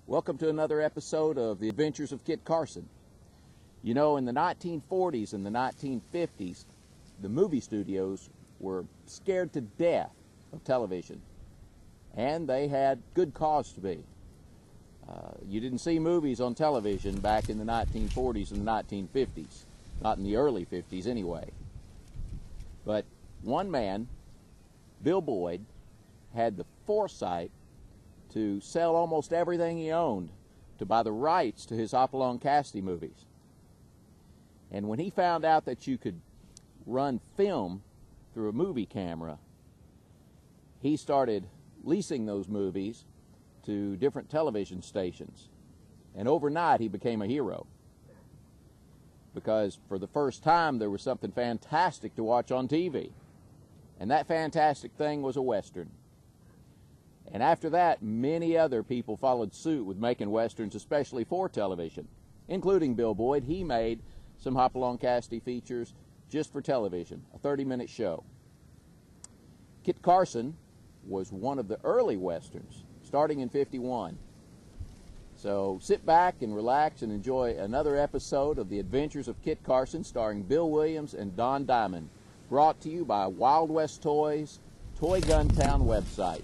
Welcome to another episode of The Adventures of Kit Carson. You know, in the 1940s and the 1950s, the movie studios were scared to death of television, and they had good cause to be. You didn't see movies on television back in the 1940s and the 1950s, not in the early 50s anyway. But one man, Bill Boyd, had the foresight to sell almost everything he owned to buy the rights to his Hopalong Cassidy movies. And when he found out that you could run film through a movie camera, he started leasing those movies to different television stations. And overnight he became a hero, because for the first time there was something fantastic to watch on TV. And that fantastic thing was a Western. And after that, many other people followed suit with making Westerns, especially for television, including Bill Boyd. He made some Hopalong Cassidy features just for television, a 30-minute show. Kit Carson was one of the early Westerns, starting in '51. So sit back and relax and enjoy another episode of The Adventures of Kit Carson, starring Bill Williams and Don Diamond, brought to you by Wild West Toys, Toy Gun Town website.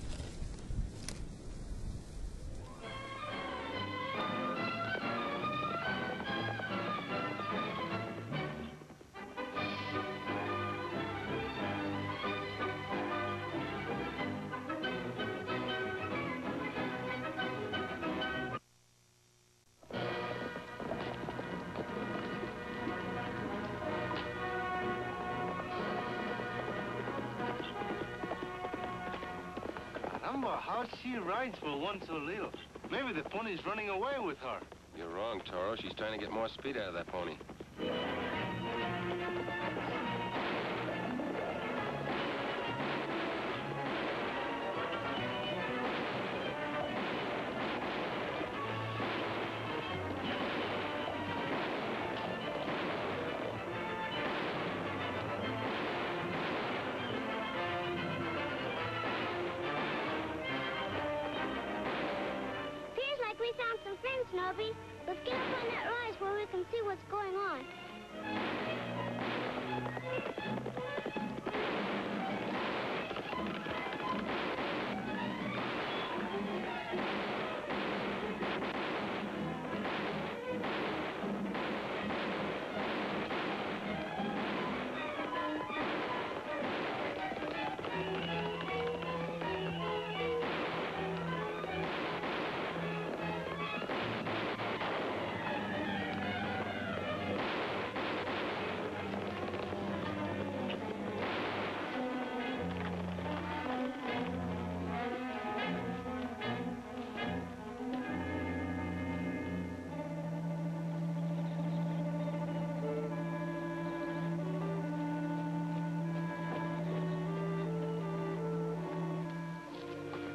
How she rides for one so little. Maybe the pony's running away with her. You're wrong, Toro. She's trying to get more speed out of that pony. We found some friends, Nobby. Let's get up on that rise where we can see what's going on.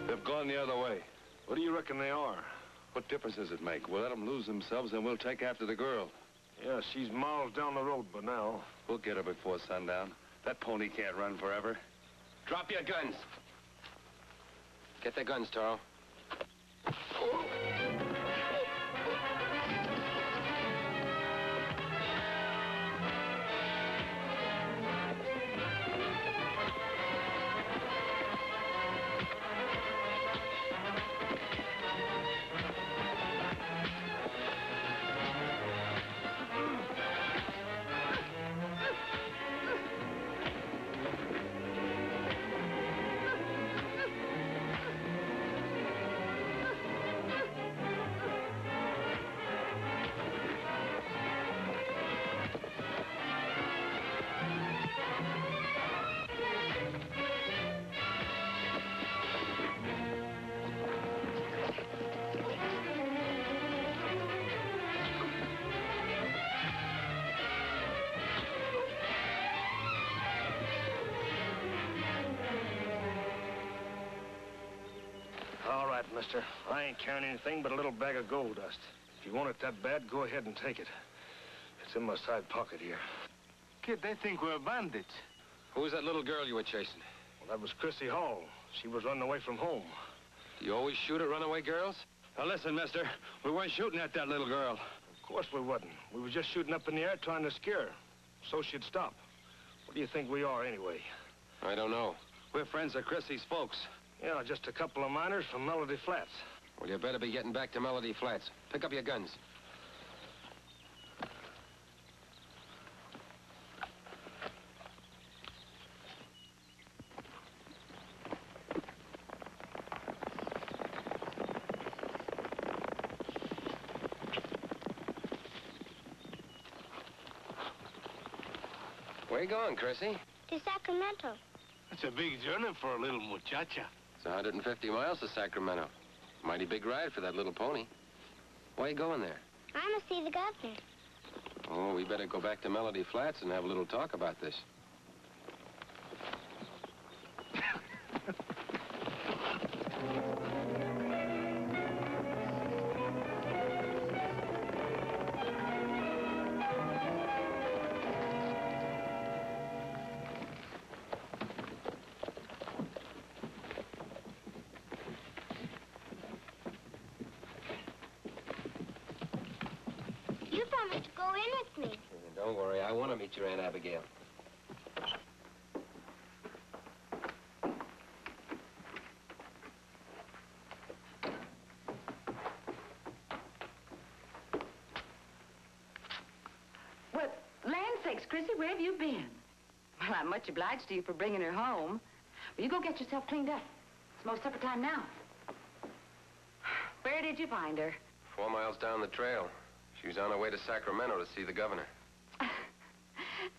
They've gone the other way. What do you reckon they are? What difference does it make? We'll let them lose themselves, and we'll take after the girl. Yeah, she's miles down the road by now. We'll get her before sundown. That pony can't run forever. Drop your guns. Get their guns, Toro. All right, mister. I ain't carrying anything but a little bag of gold dust. If you want it that bad, go ahead and take it. It's in my side pocket here. Kid, they think we're bandits. Who was that little girl you were chasing? Well, that was Chrissy Hall. She was running away from home. Do you always shoot at runaway girls? Now listen, mister, we weren't shooting at that little girl. Of course we wasn't. We were just shooting up in the air trying to scare her, so she'd stop. What do you think we are, anyway? I don't know. We're friends of Chrissy's folks. Yeah, just a couple of miners from Melody Flats. Well, you better be getting back to Melody Flats. Pick up your guns. Where you going, Chrissy? To Sacramento. It's a big journey for a little muchacha. It's 150 miles to Sacramento. Mighty big ride for that little pony. Why you going there? I'm to see the governor. Oh, we better go back to Melody Flats and have a little talk about this. You promised to go in with me. Don't worry, I want to meet your Aunt Abigail. Well, land sakes, Chrissy, where have you been? Well, I'm much obliged to you for bringing her home. Well, you go get yourself cleaned up. It's most supper time now. Where did you find her? 4 miles down the trail. She was on her way to Sacramento to see the governor.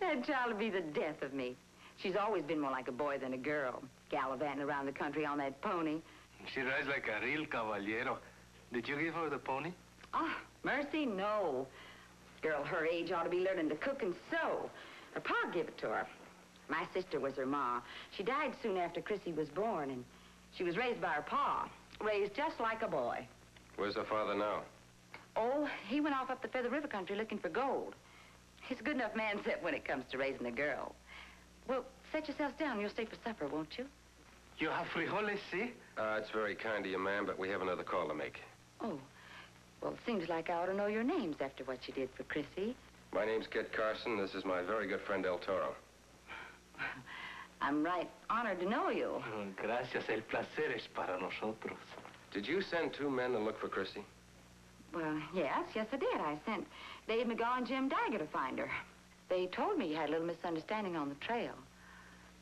That child will be the death of me. She's always been more like a boy than a girl, gallivanting around the country on that pony. She rides like a real caballero. Did you give her the pony? Oh, mercy, no. Girl her age ought to be learning to cook and sew. Her pa gave it to her. My sister was her ma. She died soon after Chrissy was born, and she was raised by her pa. Raised just like a boy. Where's her father now? Oh, he went off up the Feather River country looking for gold. He's a good enough man set when it comes to raising a girl. Well, set yourselves down. You'll stay for supper, won't you? You have frijoles, see? It's very kind of you, ma'am, but we have another call to make. Oh, well, it seems like I ought to know your names after what you did for Chrissy. My name's Kit Carson. This is my very good friend, El Toro. I'm right honored to know you. Gracias, el placer es para nosotros. Did you send 2 men to look for Chrissy? Well, yes, I did. I sent Dave McGaw and Jim Dagger to find her. They told me you had a little misunderstanding on the trail.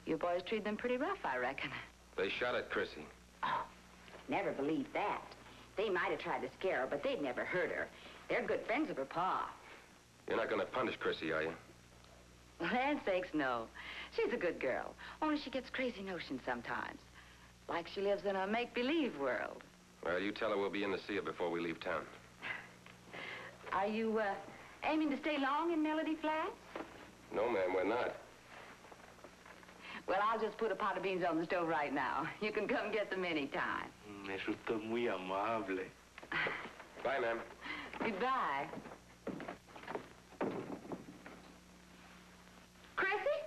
You boys treated them pretty rough, I reckon. They shot at Chrissy. Oh, never believed that. They might have tried to scare her, but they'd never hurt her. They're good friends of her pa. You're not going to punish Chrissy, are you? Land sakes, no. She's a good girl. Only she gets crazy notions sometimes. Like she lives in a make-believe world. Well, you tell her we'll be in to see her before we leave town. Are you, aiming to stay long in Melody Flats? No, ma'am, we're not. Well, I'll just put a pot of beans on the stove right now. You can come get them any time. Es usted muy amable. Bye, ma'am. Goodbye. Chrissy,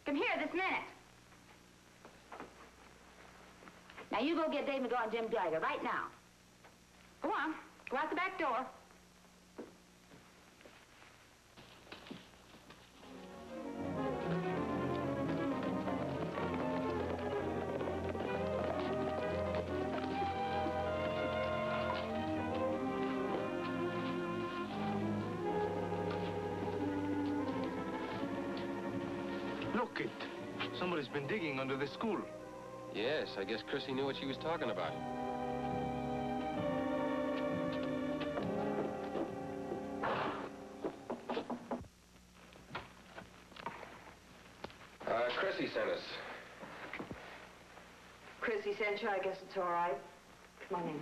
come here this minute. Now, you go get Dave McGaw and Jim Dagger right now. Go on. Go out the back door. Look it. Somebody's been digging under the school. Yes, I guess Chrissy knew what she was talking about. Chrissy sent us. Chrissy sent you. I guess it's all right. Come on in.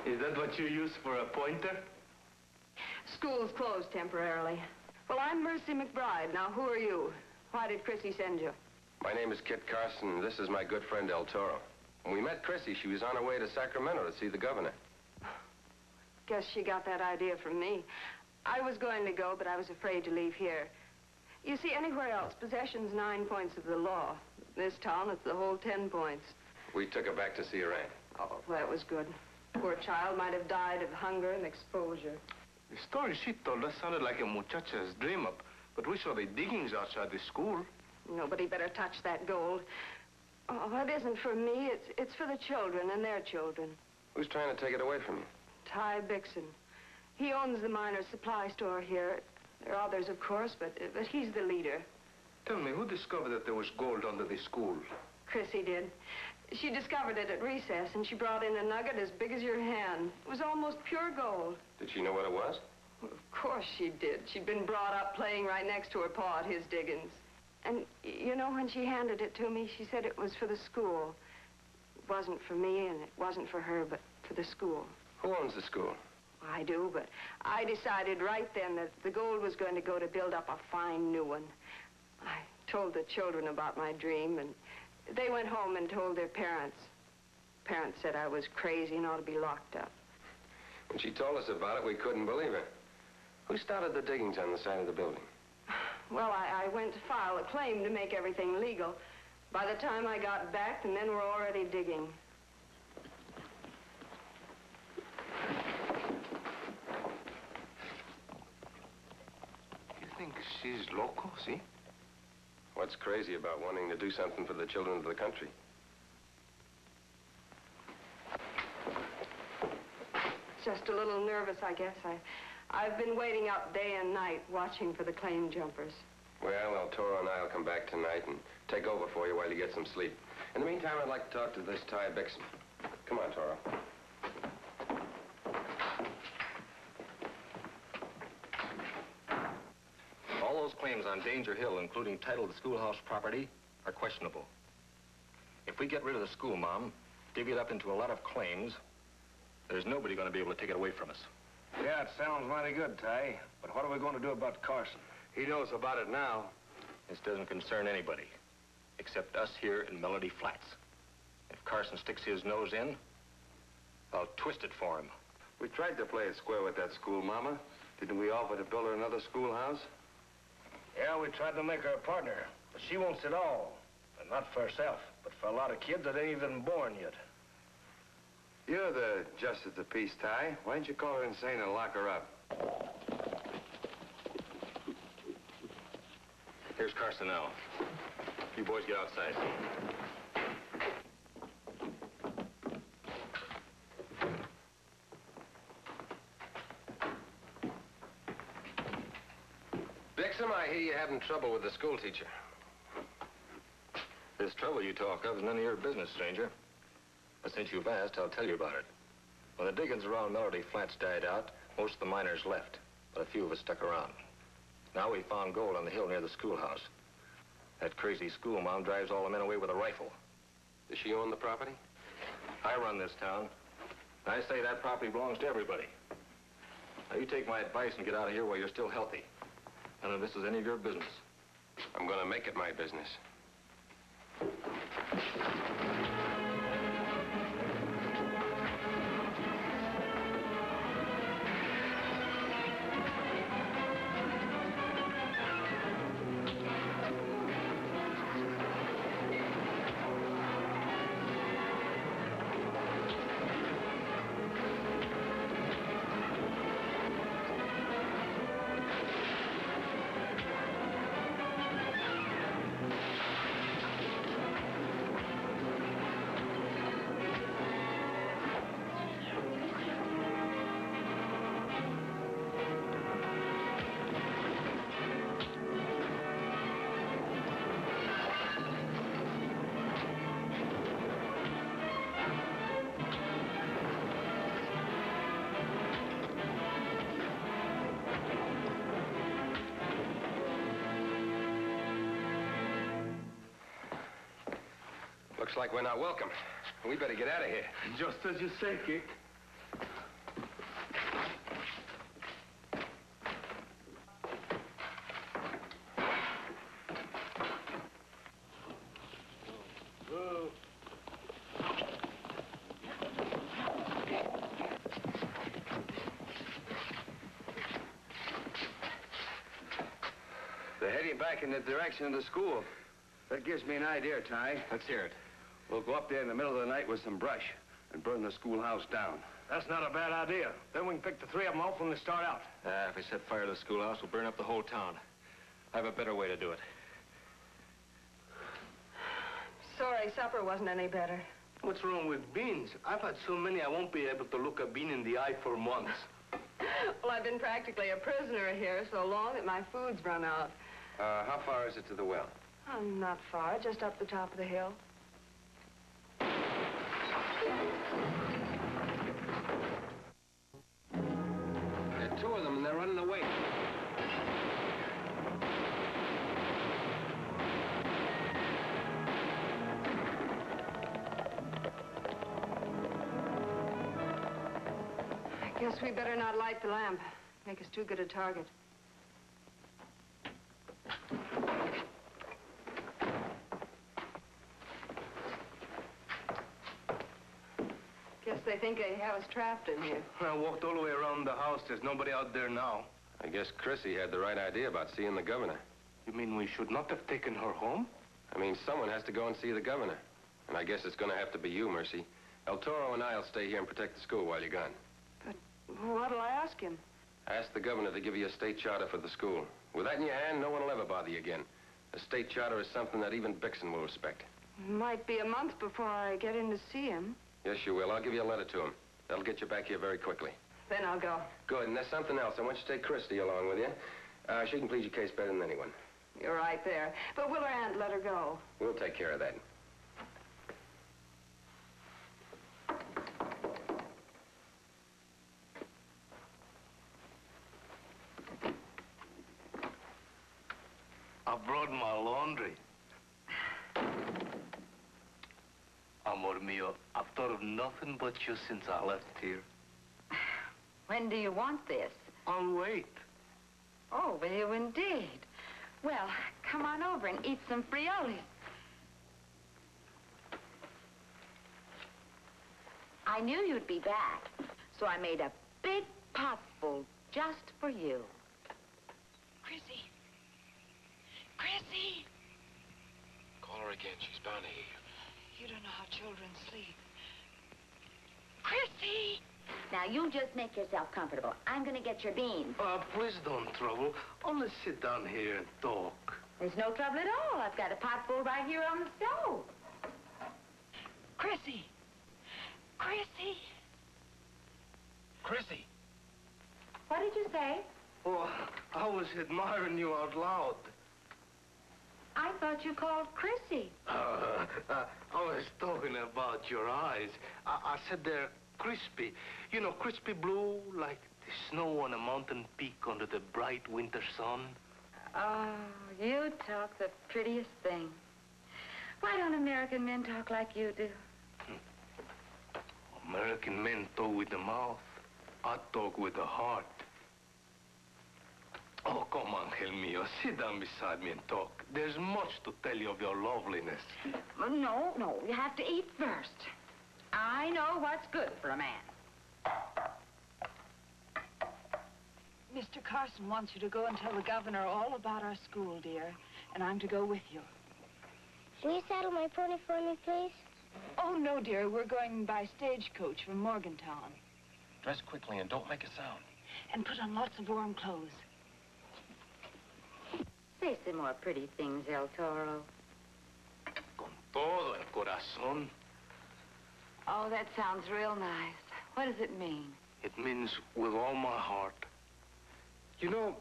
Is that what you use for a pointer? School's closed temporarily. Well, I'm Mercy McBride. Now, who are you? Why did Chrissy send you? My name is Kit Carson. This is my good friend, El Toro. When we met Chrissy, she was on her way to Sacramento to see the governor. Guess she got that idea from me. I was going to go, but I was afraid to leave here. You see, anywhere else, possession's 9 points of the law. This town, it's the whole 10 points. We took her back to see her aunt. Oh, well, that was good. Poor child might have died of hunger and exposure. The story she told us sounded like a muchacha's dream up, but we saw the diggings outside the school. Nobody better touch that gold. Oh, it isn't for me. It's for the children and their children. Who's trying to take it away from you? Ty Bixon. He owns the miner's supply store here. There are others, of course, but he's the leader. Tell me, who discovered that there was gold under the school? Chrissy did. She discovered it at recess, and she brought in a nugget as big as your hand. It was almost pure gold. Did she know what it was? Well, of course she did. She'd been brought up playing right next to her pa at his diggings. And, you know, when she handed it to me, she said it was for the school. It wasn't for me, and it wasn't for her, but for the school. Who owns the school? I do, but I decided right then that the gold was going to go to build up a fine new one. I told the children about my dream, and they went home and told their parents. Parents said I was crazy and ought to be locked up. When she told us about it, we couldn't believe her. Who started the diggings on the side of the building? Well, I went to file a claim to make everything legal. By the time I got back, the men were already digging. You think she's loco, see? What's crazy about wanting to do something for the children of the country? Just a little nervous, I guess. I've been waiting up day and night, watching for the claim jumpers. Well, El Toro and I'll come back tonight and take over for you while you get some sleep. In the meantime, I'd like to talk to this Ty Bixon. Come on, Toro. All those claims on Danger Hill, including title to the schoolhouse property, are questionable. If we get rid of the school, Mom, divvy it up into a lot of claims, there's nobody going to be able to take it away from us. Yeah, it sounds mighty good, Ty. But what are we going to do about Carson? He knows about it now. This doesn't concern anybody, except us here in Melody Flats. If Carson sticks his nose in, I'll twist it for him. We tried to play it square with that school, Mama. Didn't we offer to build her another schoolhouse? Yeah, we tried to make her a partner, but she wants it all. And not for herself, but for a lot of kids that ain't even born yet. You're the justice of the peace, Ty. Why didn't you call her insane and lock her up? Here's Carson now. You boys get outside. Bixum, I hear you're having trouble with the school teacher. This trouble you talk of is none of your business, stranger. But since you've asked, I'll tell you about it. When the diggings around Melody Flats died out, most of the miners left, but a few of us stuck around. Now we found gold on the hill near the schoolhouse. That crazy school mom drives all the men away with a rifle. Does she own the property? I run this town. I say that property belongs to everybody. Now, you take my advice and get out of here while you're still healthy. None of this is any of your business. I'm going to make it my business. Looks like we're not welcome. We better get out of here. Just as you say, Kick. They're heading back in the direction of the school. That gives me an idea, Ty. Let's hear it. We'll go up there in the middle of the night with some brush and burn the schoolhouse down. That's not a bad idea. Then we can pick the three of them off when they start out. If we set fire to the schoolhouse, we'll burn up the whole town. I have a better way to do it. Sorry, supper wasn't any better. What's wrong with beans? I've had so many I won't be able to look a bean in the eye for months. Well, I've been practically a prisoner here so long that my food's run out. How far is it to the well? Oh, not far, just up the top of the hill. There are two of them, and they're running away. I guess we better not light the lamp. Make us too good a target. Guess they think they have us trapped in here. I walked all the way around the house. There's nobody out there now. I guess Chrissy had the right idea about seeing the governor. You mean we should not have taken her home? I mean, someone has to go and see the governor. And I guess it's going to have to be you, Mercy. El Toro and I'll stay here and protect the school while you're gone. But what'll I ask him? Ask the governor to give you a state charter for the school. With that in your hand, no one will ever bother you again. A state charter is something that even Bixen will respect. Might be a month before I get in to see him. Yes, you will. I'll give you a letter to him. That'll get you back here very quickly. Then I'll go. Good, and there's something else. I want you to take Christy along with you. She can plead your case better than anyone. You're right there. But will her aunt let her go? We'll take care of that. I brought my laundry. Amor mio, I've thought of nothing but you since I left here. When do you want this? I'll wait. Oh, will you indeed? Well, come on over and eat some frioles. I knew you'd be back, so I made a big pot full just for you. Chrissy. Chrissy! Call her again. She's bound to hear you. You don't know how children sleep. Chrissy! Now, you just make yourself comfortable. I'm going to get your beans. Please don't trouble. Only sit down here and talk. There's no trouble at all. I've got a pot full right here on the stove. Chrissy! Chrissy! Chrissy! What did you say? Oh, I was admiring you out loud. I thought you called Chrissy. I was talking about your eyes. I said they're crispy. You know, crispy blue, like the snow on a mountain peak under the bright winter sun. Oh, you talk the prettiest thing. Why don't American men talk like you do? American men talk with the mouth. I talk with the heart. Oh, come on, Angel mio. Sit down beside me and talk. There's much to tell you of your loveliness. No, you have to eat first. I know what's good for a man. Mr. Carson wants you to go and tell the governor all about our school, dear, and I'm to go with you. Will you saddle my pony for me, please? Oh, no, dear, we're going by stagecoach from Morgantown. Dress quickly and don't make a sound. And put on lots of warm clothes. Say some more pretty things, El Toro. Con todo el corazón. Oh, that sounds real nice. What does it mean? It means with all my heart. You know,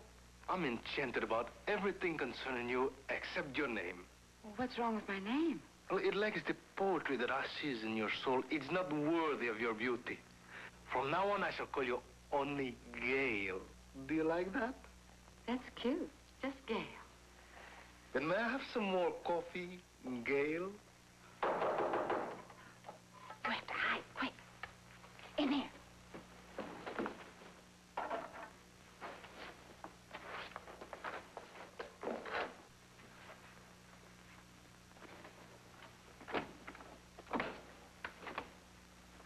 I'm enchanted about everything concerning you except your name. Well, what's wrong with my name? Well, it lacks the poetry that I see in your soul. It's not worthy of your beauty. From now on, I shall call you only Gail. Do you like that? That's cute. Just Gail. Then may I have some more coffee, Gail? You have to hide, quick. In there.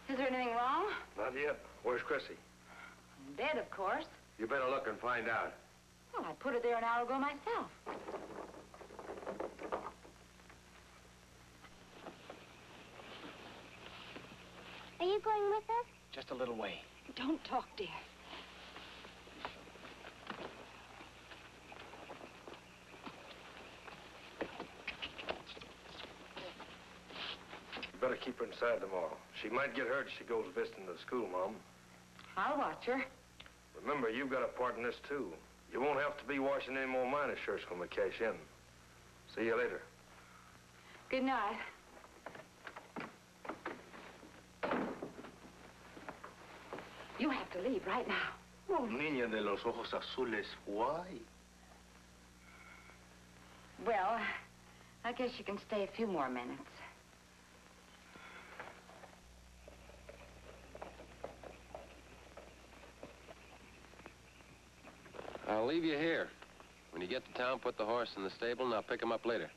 Is there anything wrong? Not yet. Where's Chrissy? In bed, of course. You better look and find out. Well, I put her there an hour ago myself. you going with us? Just a little way. Don't talk, dear. You better keep her inside tomorrow. She might get hurt if she goes visiting the school, Mom. I'll watch her. Remember, you've got a part in this, too. You won't have to be washing any more miner shirts when we cash in. See you later. Good night. You have to leave right now. Oh, niña de los ojos azules, why? Well, I guess you can stay a few more minutes. I'll leave you here. When you get to town, put the horse in the stable, and I'll pick him up later.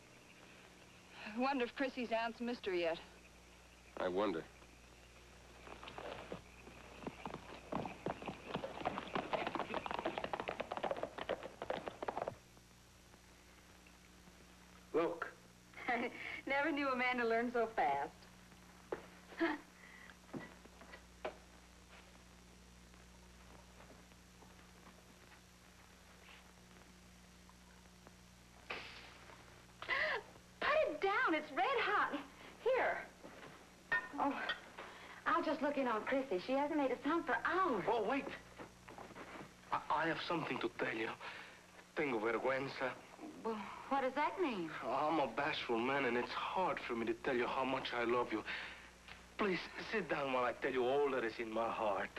I wonder if Chrissy's aunt's missed her yet. I wonder. Look. Never knew a man to learn so fast. It's red hot. Here. Oh, I'll just look in on Chrissy. She hasn't made a sound for hours. Oh, wait. I have something to tell you. Tengo vergüenza. Well, what does that mean? I'm a bashful man, and it's hard for me to tell you how much I love you. Please, sit down while I tell you all that is in my heart.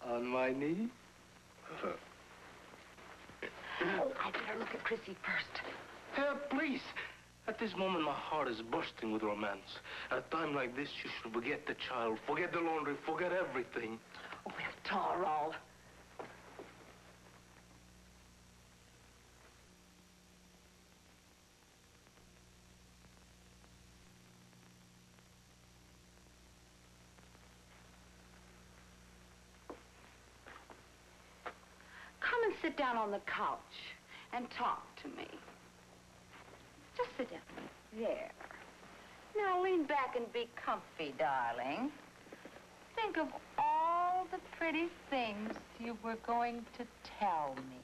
On my knee? Oh, I better look at Chrissy first. Please. At this moment, my heart is bursting with romance. At a time like this, you should forget the child, forget the laundry, forget everything. Oh, well, Tara. Come and sit down on the couch and talk to me. Just sit down. There. Now lean back and be comfy, darling. Think of all the pretty things you were going to tell me.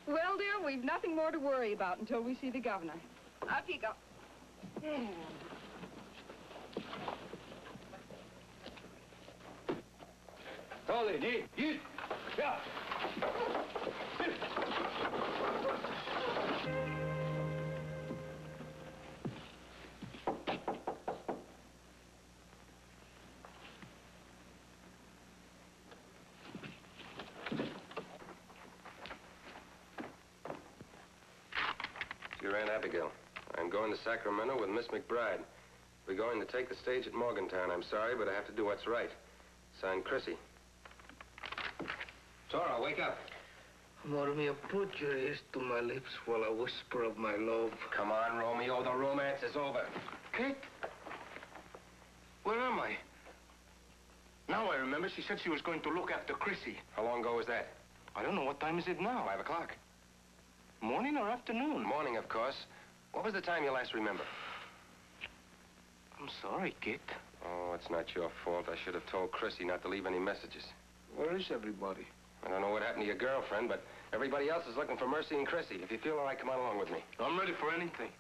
Well, dear, we've nothing more to worry about until we see the governor. Up you go. Hold it, you. Yeah. Dear Aunt Abigail, I'm going to Sacramento with Miss McBride. We're going to take the stage at Morgantown. I'm sorry, but I have to do what's right. Signed, Chrissy. Tora, wake up. Romeo, put your ears to my lips while I whisper of my love. Come on, Romeo. The romance is over. Kate? Where am I? Now I remember she said she was going to look after Chrissy. How long ago was that? I don't know. What time is it now? 5 o'clock. Morning or afternoon? Morning, of course. What was the time you last remember? I'm sorry, Kit. Oh, it's not your fault. I should have told Chrissy not to leave any messages. Where is everybody? I don't know what happened to your girlfriend, but everybody else is looking for Mercy and Chrissy. If you feel all right, come on along with me. I'm ready for anything.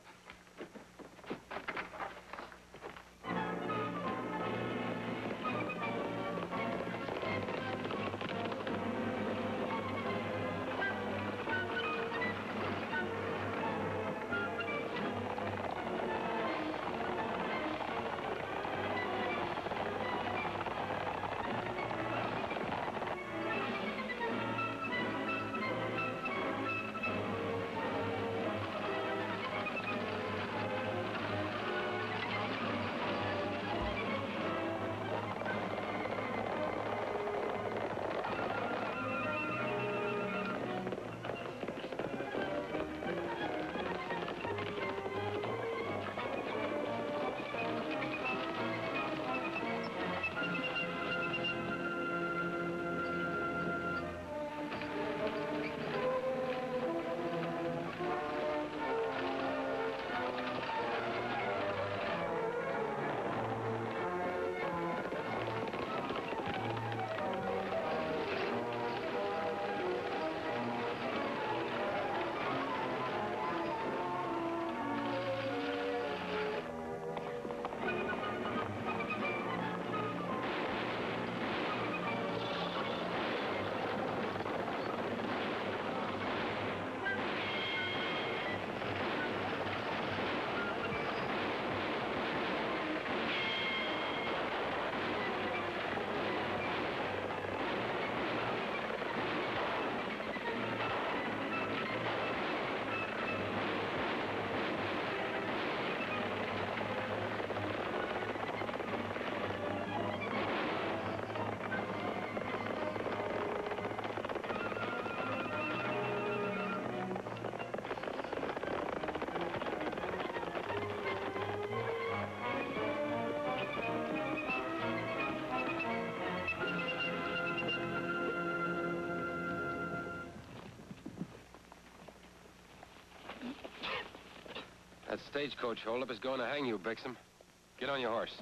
That stagecoach holdup is going to hang you, Bixum. Get on your horse.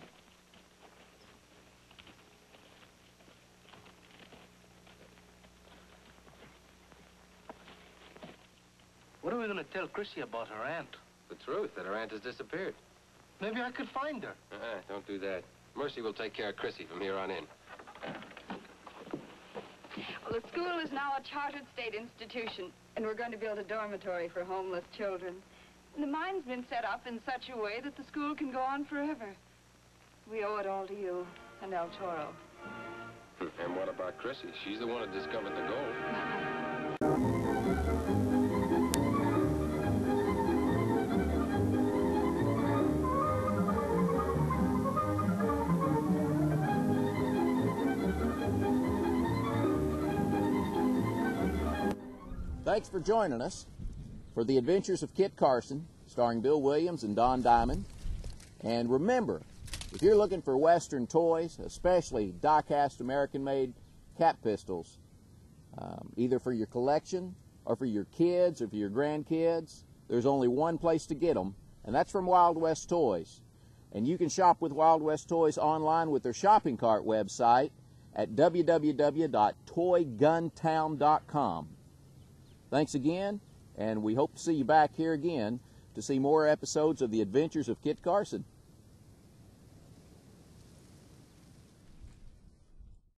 What are we going to tell Chrissy about her aunt? The truth, that her aunt has disappeared. Maybe I could find her. Don't do that. Mercy will take care of Chrissy from here on in. Well, the school is now a chartered state institution, and we're going to build a dormitory for homeless children. And the mine's been set up in such a way that the school can go on forever. We owe it all to you and El Toro. And what about Chrissy? She's the one who discovered the gold. Thanks for joining us for The Adventures of Kit Carson, starring Bill Williams and Don Diamond. And remember, if you're looking for Western toys, especially die-cast American-made cap pistols, either for your collection or for your kids or for your grandkids, there's only one place to get them, and that's from Wild West Toys. And you can shop with Wild West Toys online with their shopping cart website at www.toyguntown.com. Thanks again, and we hope to see you back here again to see more episodes of The Adventures of Kit Carson.